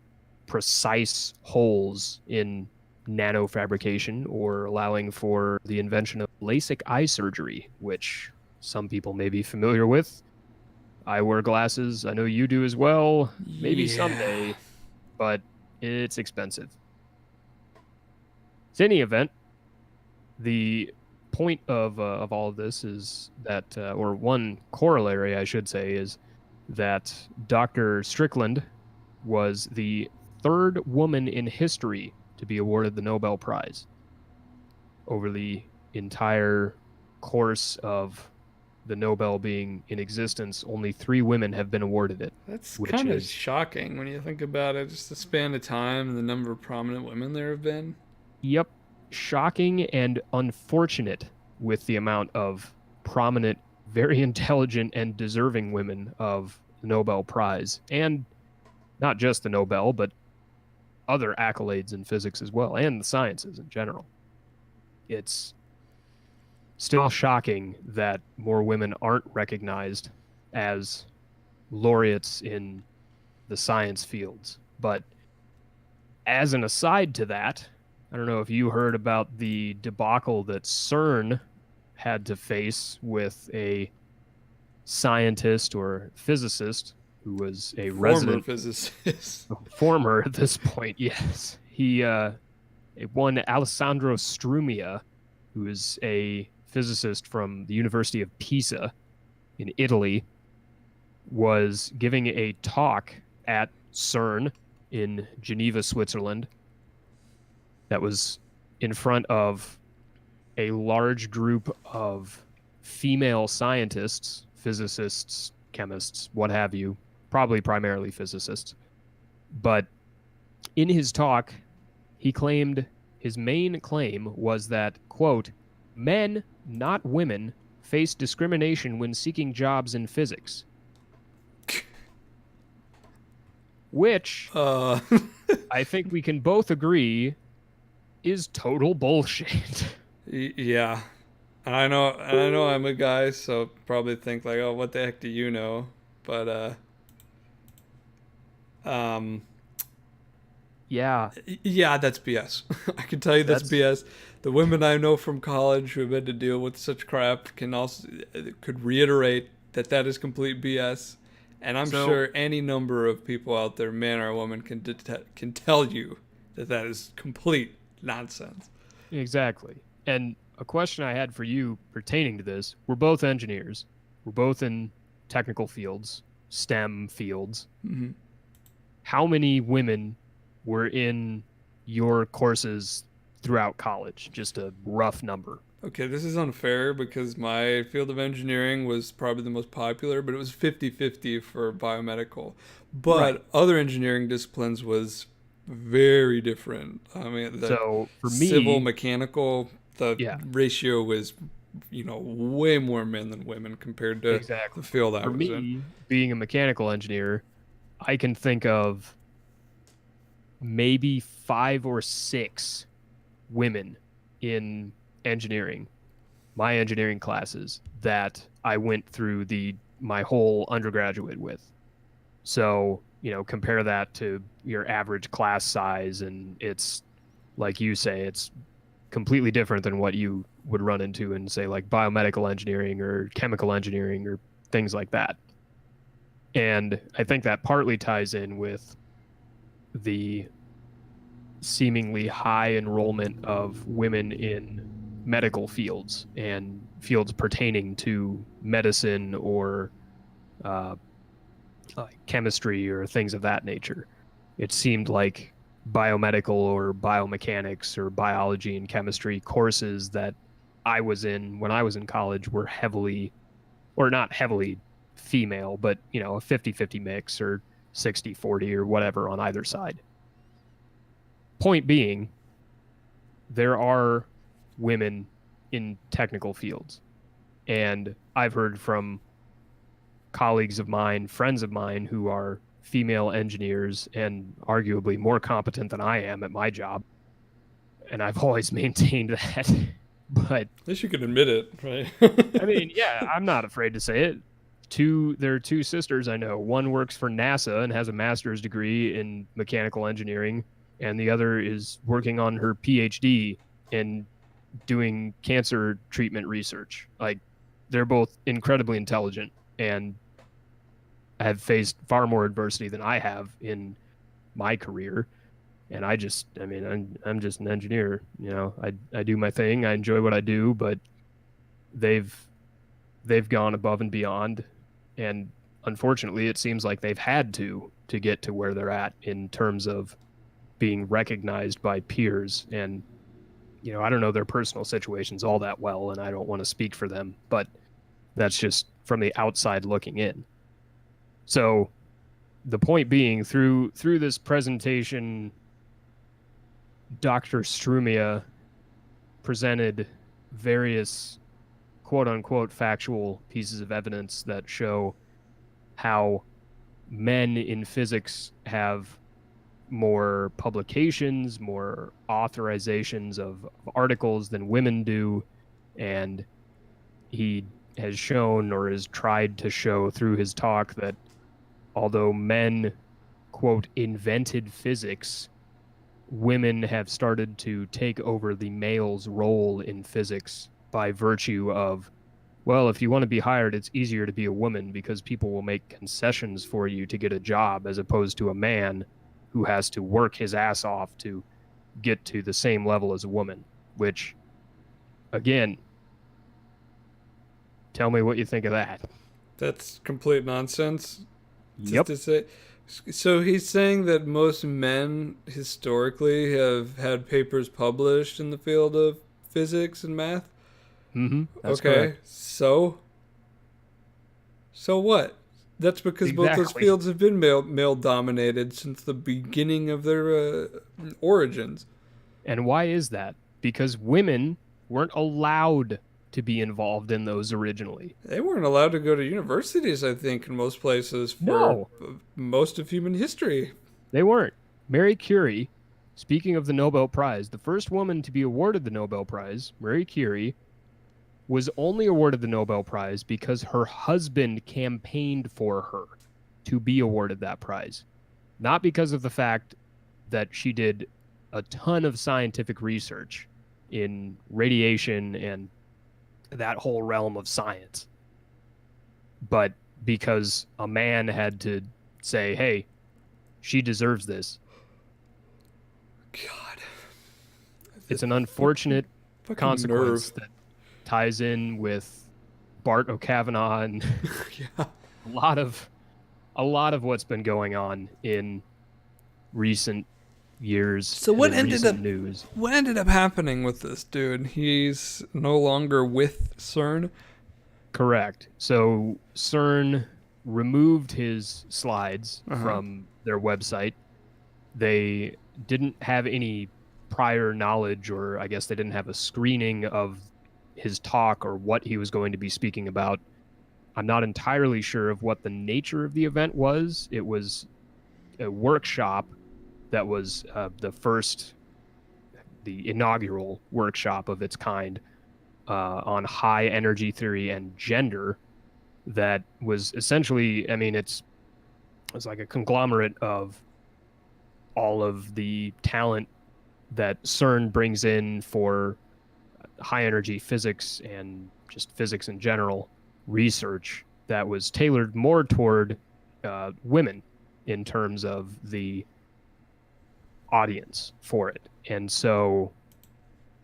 precise holes in nanofabrication, or allowing for the invention of LASIK eye surgery, which some people may be familiar with. I wear glasses. I know you do as well. Maybe someday, but it's expensive. In any event, the point of all of this is that, or one corollary, I should say, is that Dr. Strickland was the third woman in history to be awarded the Nobel Prize. Over the entire course of the Nobel being in existence, only 3 women have been awarded it. That's kind of shocking when you think about it, just the span of time and the number of prominent women there have been. Yep. Shocking and unfortunate with the amount of prominent, very intelligent, and deserving women of the Nobel Prize. And not just the Nobel, but other accolades in physics as well, and the sciences in general. It's still shocking that more women aren't recognized as laureates in the science fields. But as an aside to that, I don't know if you heard about the debacle that CERN had to face with a scientist or physicist who was a resident physicist. Former at this point, yes. He one Alessandro Strumia, who is a physicist from the University of Pisa in Italy, was giving a talk at CERN in Geneva, Switzerland, that was in front of a large group of female scientists, physicists, chemists, what have you, probably primarily physicists. But in his talk, he claimed, his main claim was that, quote, men, not women, face discrimination when seeking jobs in physics. Which I think we can both agree is total bullshit. Yeah. And I know I'm a guy, so probably think like, oh, what the heck do you know? But um, Yeah, yeah, that's BS. I can tell you that's that's BS. The women I know from college who have had to deal with such crap can also could reiterate that that is complete BS. And I'm so sure any number of people out there, man or woman, can tell you that that is complete nonsense. exactly. And a question I had for you pertaining to this, we're both engineers. We're both in technical fields, STEM fields. Hmm. How many women were in your courses throughout college? Just a rough number. Okay, this is unfair because my field of engineering was probably the most popular, but it was 50-50 for biomedical. Right. But other engineering disciplines was very different. I mean, the So for civil me, mechanical, the yeah, ratio was, way more men than women compared to the exactly. field I For was in. me, being a mechanical engineer, I can think of maybe 5 or 6 women in engineering, my engineering classes that I went through the my whole undergraduate with. So, compare that to your average class size, and it's like you say, it's completely different than what you would run into in, say, like biomedical engineering or chemical engineering or things like that. And I think that partly ties in with the seemingly high enrollment of women in medical fields and fields pertaining to medicine or uh, chemistry or things of that nature. It seemed like biomedical or biomechanics or biology and chemistry courses that I was in when I was in college were heavily, or not heavily female, but, a 50-50 mix or 60-40 or whatever on either side. Point being, there are women in technical fields. And I've heard from colleagues of mine, friends of mine who are female engineers and arguably more competent than I am at my job. And I've always maintained that. But At least you can admit it, right? I mean, yeah, I'm not afraid to say it. There are 2 sisters I know. One works for NASA and has a master's degree in mechanical engineering, and the other is working on her PhD in doing cancer treatment research. Like, they're both incredibly intelligent and have faced far more adversity than I have in my career. And I mean, I'm just an engineer. I do my thing. I enjoy what I do, but they've they've gone above and beyond, and unfortunately, it seems like they've had to get to where they're at in terms of being recognized by peers. And I don't know their personal situations all that well, and I don't want to speak for them, but that's just from the outside looking in. So the point being, through this presentation, Dr. Strumia presented various quote unquote factual pieces of evidence that show how men in physics have more publications, more authorizations of articles than women do. And he has shown, or has tried to show through his talk, that although men, quote, invented physics, women have started to take over the male's role in physics by virtue of, well, if you want to be hired, it's easier to be a woman because people will make concessions for you to get a job, as opposed to a man who has to work his ass off to get to the same level as a woman. Which, again, tell me what you think of that. That's complete nonsense. Just Yep. to say, so he's saying that most men historically have had papers published in the field of physics and math. That's Okay, correct. so what? That's because both those Exactly. fields have been male dominated since the beginning of their origins. And why is that? Because women weren't allowed to be involved in those originally. They weren't allowed to go to universities, I think, in most places for No, most of human history. they weren't. Mary Curie speaking of the Nobel Prize, the first woman to be awarded the Nobel Prize, Marie Curie, was only awarded the Nobel Prize because her husband campaigned for her to be awarded that prize. Not because of the fact that she did a ton of scientific research in radiation and that whole realm of science, but because a man had to say, hey, she deserves this. God. It's an unfortunate Fucking consequence nerve. that ties in with Bart Kavanaugh and Yeah. a lot of what's been going on in recent years So and in recent news. what ended up happening with this dude? He's no longer with CERN. Correct. So CERN removed his slides Uh-huh. from their website. They didn't have any prior knowledge, or I guess they didn't have a screening of his talk or what he was going to be speaking about. I'm not entirely sure of what the nature of the event was. It was a workshop that was the inaugural workshop of its kind on high energy theory and gender. That was essentially, I mean, it's like a conglomerate of all of the talent that CERN brings in for high energy physics and just physics in general research that was tailored more toward women in terms of the audience for it. And so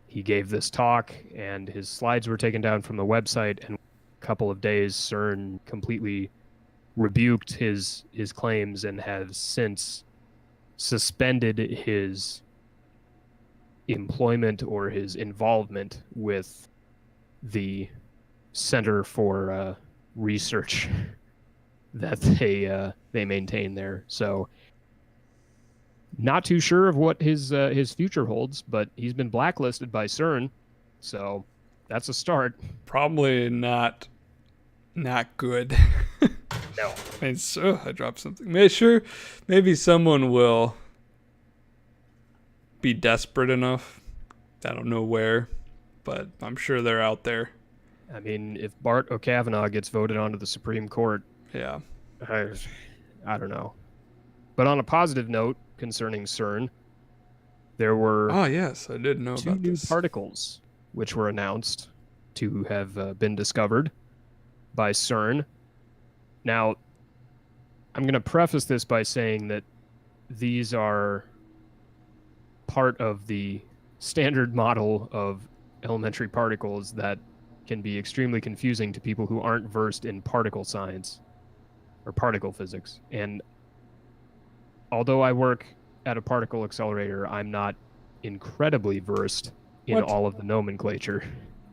he gave this talk, and his slides were taken down from the website. And a couple of days, CERN completely rebuked his claims and has since suspended his employment or his involvement with the Center for Research that they maintain there. So not too sure of what his future holds, but he's been blacklisted by CERN, so that's a start. Probably not good. No. I mean, so I dropped something. Maybe someone will be desperate enough. I don't know where, but I'm sure they're out there. I mean, if Bart Kavanaugh gets voted onto the Supreme Court, Yeah. I don't know. But on a positive note concerning CERN, there were Oh, yes, I did know two about new this. particles which were announced to have been discovered by CERN. Now, I'm going to preface this by saying that these are part of the standard model of elementary particles that can be extremely confusing to people who aren't versed in particle science or particle physics. And although I work at a particle accelerator, I'm not incredibly versed in What? all of the nomenclature.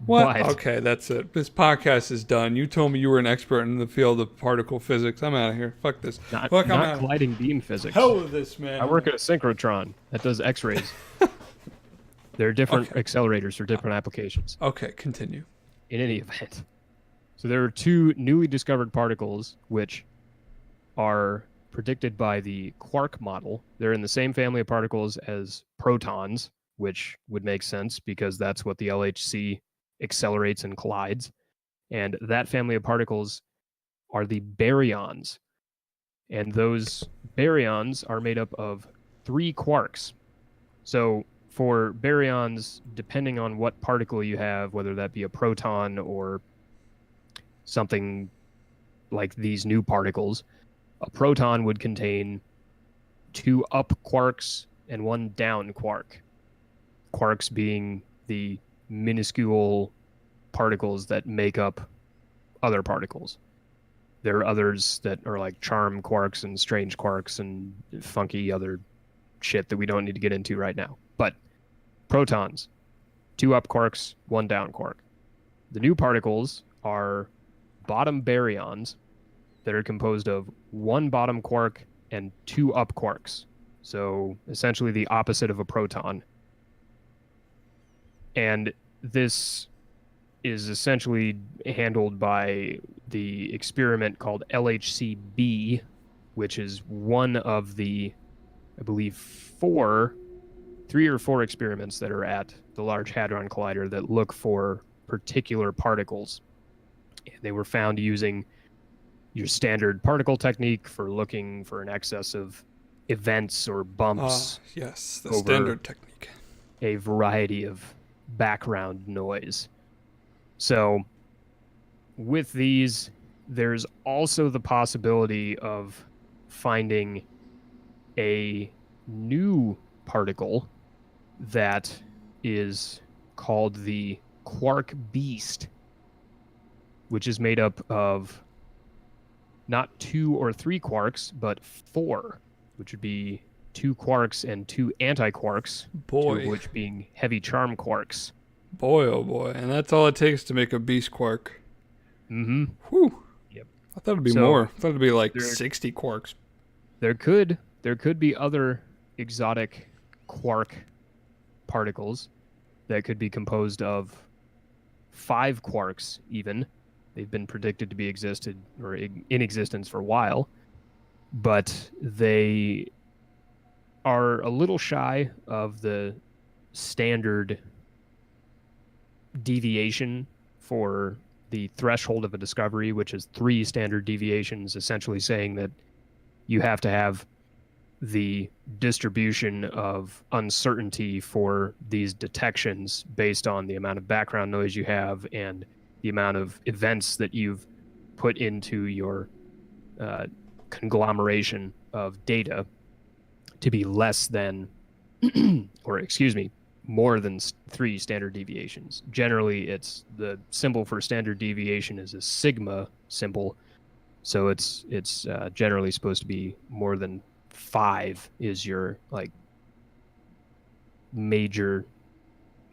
What? But Okay, that's it. This podcast is done. You told me you were an expert in the field of particle physics. I'm out of here. Fuck this. not, Fuck, I'm not out. colliding beam physics. Hell with this, man. I work at a synchrotron that does X-rays. There are different accelerators for different applications. Okay, continue. In any event, so there are two newly discovered particles which are predicted by the quark model. They're in the same family of particles as protons, which would make sense because that's what the LHC accelerates and collides. And that family of particles are the baryons. And those baryons are made up of 3 quarks. So for baryons, depending on what particle you have, whether that be a proton or something like these new particles, a proton would contain 2 up quarks and 1 down quark. Quarks being the minuscule particles that make up other particles. There are others that are like charm quarks and strange quarks and funky other shit that we don't need to get into right now. But protons, 2 up quarks, 1 down quark. The new particles are bottom baryons that are composed of 1 bottom quark and 2 up quarks. So essentially the opposite of a proton. And this is essentially handled by the experiment called LHCb, which is one of the, I believe, 4 3 or 4 experiments that are at the Large Hadron Collider that look for particular particles. And they were found using your standard particle technique for looking for an excess of events or bumps. Yes, the over standard technique. A variety of background noise. So with these, there's also the possibility of finding a new particle that is called the quark beast, which is made up of not 2 or 3 quarks, but 4, which would be 2 quarks and 2 antiquarks, 2 of which being heavy charm quarks. Boy, oh boy. And that's all it takes to make a beast quark. Mm-hmm. Whew. Yep. I thought it'd be more. I thought it'd be like 60 quarks. There could be other exotic quark particles that could be composed of 5 quarks even. They've been predicted to be in existence for a while, but they are a little shy of the standard deviation for the threshold of a discovery, which is 3 standard deviations, essentially saying that you have to have the distribution of uncertainty for these detections based on the amount of background noise you have and the amount of events that you've put into your conglomeration of data to be less than, more than 3 standard deviations. Generally, it's the symbol for standard deviation is a sigma symbol, so it's generally supposed to be more than 5 is your like major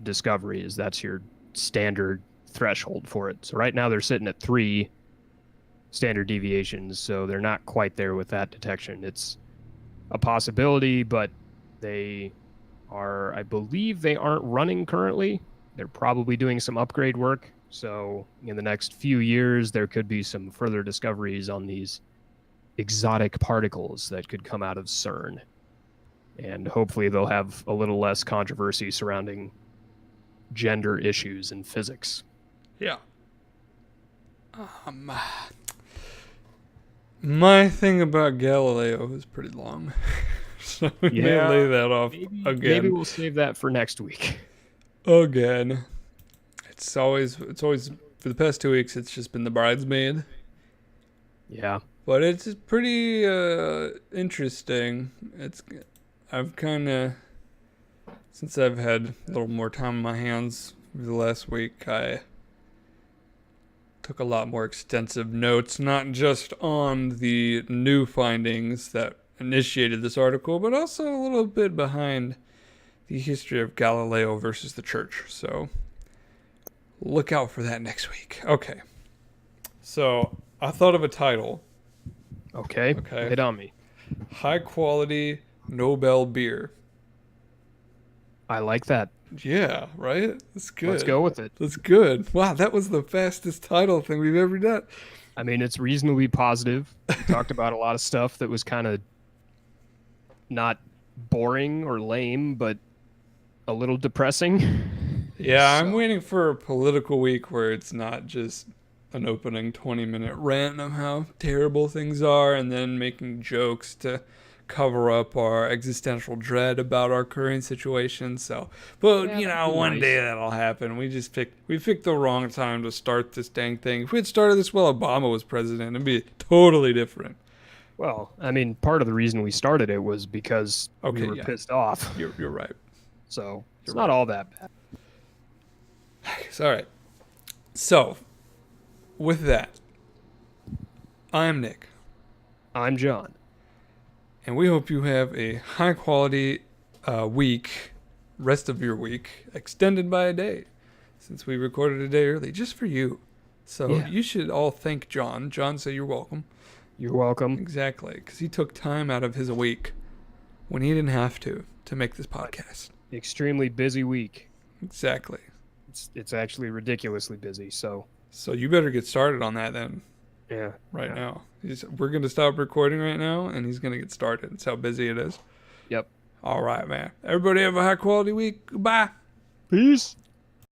discovery. That's your standard threshold for it. So right now they're sitting at 3 standard deviations, so they're not quite there with that detection. It's a possibility, but I believe they aren't running currently. They're probably doing some upgrade work. So in the next few years, there could be some further discoveries on these exotic particles that could come out of CERN. And hopefully they'll have a little less controversy surrounding gender issues in physics. Yeah. My thing about Galileo is pretty long. So we may lay that off again. Maybe we'll save that for next week. Again. It's always for the past 2 weeks it's just been the bridesmaid. Yeah. But it's pretty interesting. I've kind of, since I've had a little more time on my hands over the last week, I took a lot more extensive notes, not just on the new findings that initiated this article, but also a little bit behind the history of Galileo versus the church. So look out for that next week. Okay. So I thought of a title. Okay. Hit on me. High quality Nobel beer. I like that. Yeah, right? That's good. Let's go with it. That's good. Wow, that was the fastest title thing we've ever done. I mean, it's reasonably positive. We talked about a lot of stuff that was kind of not boring or lame, but a little depressing. Yeah, I'm waiting for a political week where it's not just an opening 20-minute rant of how terrible things are and then making jokes to cover up our existential dread about our current situation. So, but one day that'll happen. We picked the wrong time to start this dang thing. If we had started this while Obama was president, it'd be totally different. Well, I mean, part of the reason we started it was because we were pissed off. You're right. So it's not all that bad. All right. So, with that, I'm Nick. I'm John. And we hope you have a high-quality week, rest of your week, extended by a day, since we recorded a day early, just for you. So you should all thank John. John, say you're welcome. You're welcome. Exactly, because he took time out of his week when he didn't have to make this podcast. Extremely busy week. Exactly. It's actually ridiculously busy, so you better get started on that then. Yeah. Right now. We're going to stop recording right now, and he's going to get started. That's how busy it is. Yep. All right, man. Everybody have a high quality week. Goodbye. Peace.